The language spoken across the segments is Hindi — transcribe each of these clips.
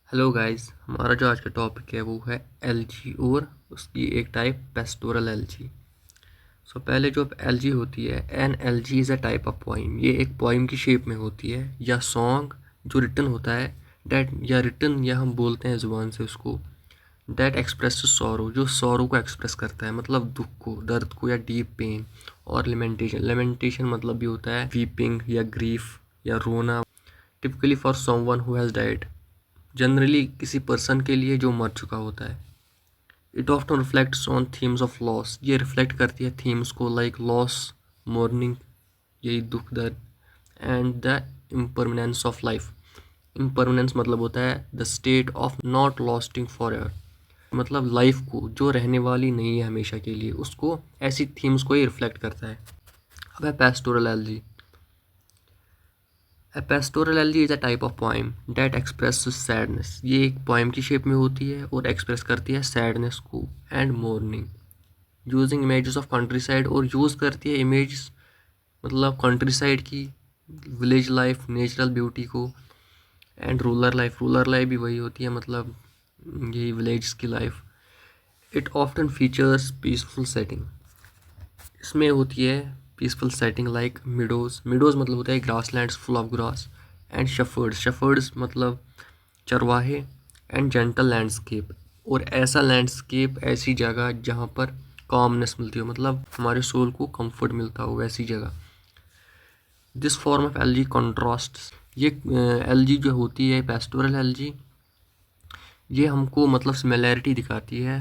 हेलो गाइस, हमारा जो आज का टॉपिक है वो है एलजी और उसकी एक टाइप पेस्टोरल एलजी। सो पहले जो एलजी होती है, an elegy is a type of poem. ये एक पोइम की शेप में होती है या सॉन्ग जो रिटन होता है, डैट या रिटन या हम बोलते हैं ज़ुबान से उसको, डैट एक्सप्रेस सॉरो, जो सॉरो को एक्सप्रेस करता है, मतलब दुख को, दर्द को या डीप पेन। और लेमेंटेशन, लेमेंटेशन मतलब भी होता है वीपिंग या ग्रीफ या रोना, typically for someone who has died, generally किसी पर्सन के लिए जो मर चुका होता है। It often reflects on themes of loss, ये रिफ्लेक्ट करती है थीम्स को, लाइक लॉस, मोर्निंग, यही दुख दर्द, and the impermanence of life. Impermanence मतलब होता है the state of not lasting for ever, मतलब लाइफ को जो रहने वाली नहीं है हमेशा के लिए, उसको ऐसी थीम्स को ही रिफ्लेक्ट करता है। अब है pastoral LG. A pastoral elegy is a type of poem that expresses sadness। ये एक poem की शेप में होती है और एक्सप्रेस करती है सैडनेस को and morning, using images of country side, और यूज़ करती है इमेज मतलब कंट्री साइड की, विलेज लाइफ, नेचुरल ब्यूटी को, and rural life. Rural life भी वही होती है, मतलब यही विलेज की life. It often features peaceful setting, इसमें होती है peaceful setting like meadows. Meadows मतलब होता है grass lands full of grass, and shepherd's, shepherd's मतलब चरवाहे, एंड जेंटल लैंडस्केप, और ऐसा लैंडस्केप, ऐसी जगह जहाँ पर कामनेस मिलती हो, मतलब हमारे सोल को कंफर्ट मिलता हो, वैसी जगह। This form of LG contrast, ये एलजी जो होती है पेस्टोरल एलजी, ये हमको मतलब सिमिलैरिटी दिखाती है,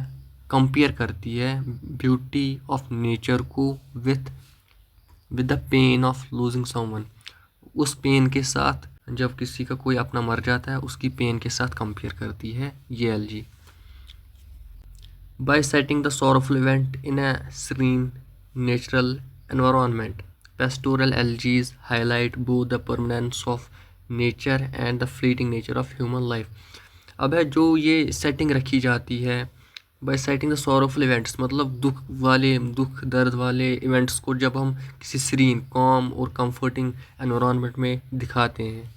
कंपेयर करती है ब्यूटी ऑफ नेचर को with the pain of losing someone, उस पेन के साथ, जब किसी का कोई अपना मर जाता है उसकी पेन के साथ कंपेयर करती है ये elegy. By setting the sorrowful event in a serene natural environment, pastoral elegies highlight both the permanence of nature and the fleeting nature of human life. अब है जो ये सेटिंग रखी जाती है by setting the sorrowful events, मतलब दुख वाले, दुख दर्द वाले इवेंट्स को जब हम किसी सीरीन, कॉम और कंफर्टिंग एनवायरनमेंट में दिखाते हैं,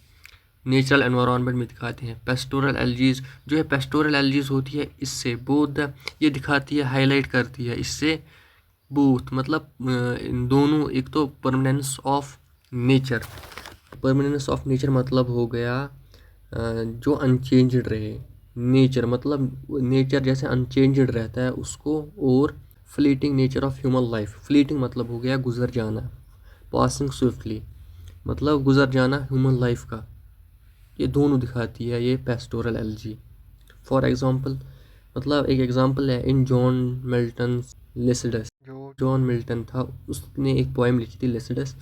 नेचुरल एनवायरनमेंट में दिखाते हैं। पेस्टोरल एलजीज जो है, पेस्टोरल एलजीज होती है इससे बोथ, ये दिखाती है, हाईलाइट करती है इससे बोथ, मतलब इन दोनों, एक तो permanence of nature, permanence of nature मतलब हो गया जो अनचेंज्ड रहे, नेचर मतलब नेचर जैसे अनचेंज्ड रहता है उसको, और fleeting nature of human life, fleeting मतलब हो गया गुजर जाना, पासिंग स्विफ्टली मतलब गुजर जाना ह्यूमन लाइफ का, ये दोनों दिखाती है ये पेस्टोरल एलजी। फॉर एग्जांपल, मतलब एक एग्जांपल है इन जॉन मिल्टन लिसिडस, जो जॉन मिल्टन था उसने एक पोएम लिखी थी Lycidas.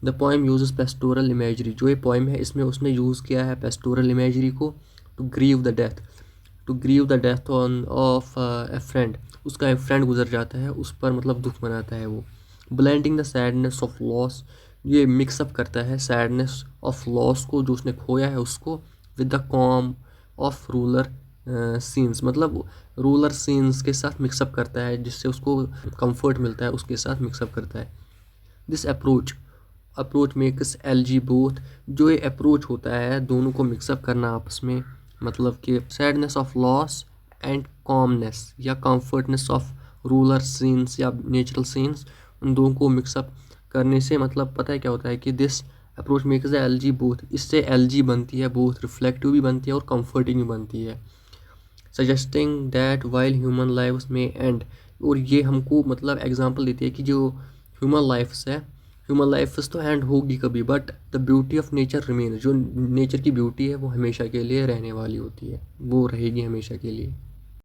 The poem uses pastoral imagery, जो ये पोएम है इसमें उसने यूज़ किया है पेस्टोरल इमेजरी को, to grieve the death, to grieve the death on of a friend, उसका एक फ्रेंड गुजर जाता है, उस पर मतलब दुख मनाता है वो। Blending the sadness of loss, ये मिक्सअप करता है सैडनेस ऑफ लॉस को, जो उसने खोया है उसको, with the com of ruler scenes, मतलब रूलर सीन्स के साथ मिक्सअप करता है, जिससे उसको कंफर्ट मिलता है, उसके साथ मिक्सअप करता है। This approach makes LG both, जो ये अप्रोच होता है दोनों को मिक्सअप करना आपस में, मतलब कि सैडनेस ऑफ लॉस एंड कॉमनेस या कंफर्टनेस ऑफ रूलर सीन्स या नेचुरल सीन्स, उन दोनों को मिक्सअप करने से मतलब पता है क्या होता है कि this approach makes the LG both, इससे एलजी बनती है बोथ रिफ्लेक्टिव भी बनती है और कंफर्टिंग भी बनती है, suggesting that while human lives may end, और ये हमको मतलब एग्जांपल देती है कि जो ह्यूमन लाइफ्स है, ह्यूमन लाइफ्स तो एंड होगी कभी, but the beauty of nature remain, जो नेचर की ब्यूटी है वो हमेशा के लिए रहने वाली होती है, वो रहेगी हमेशा के लिए।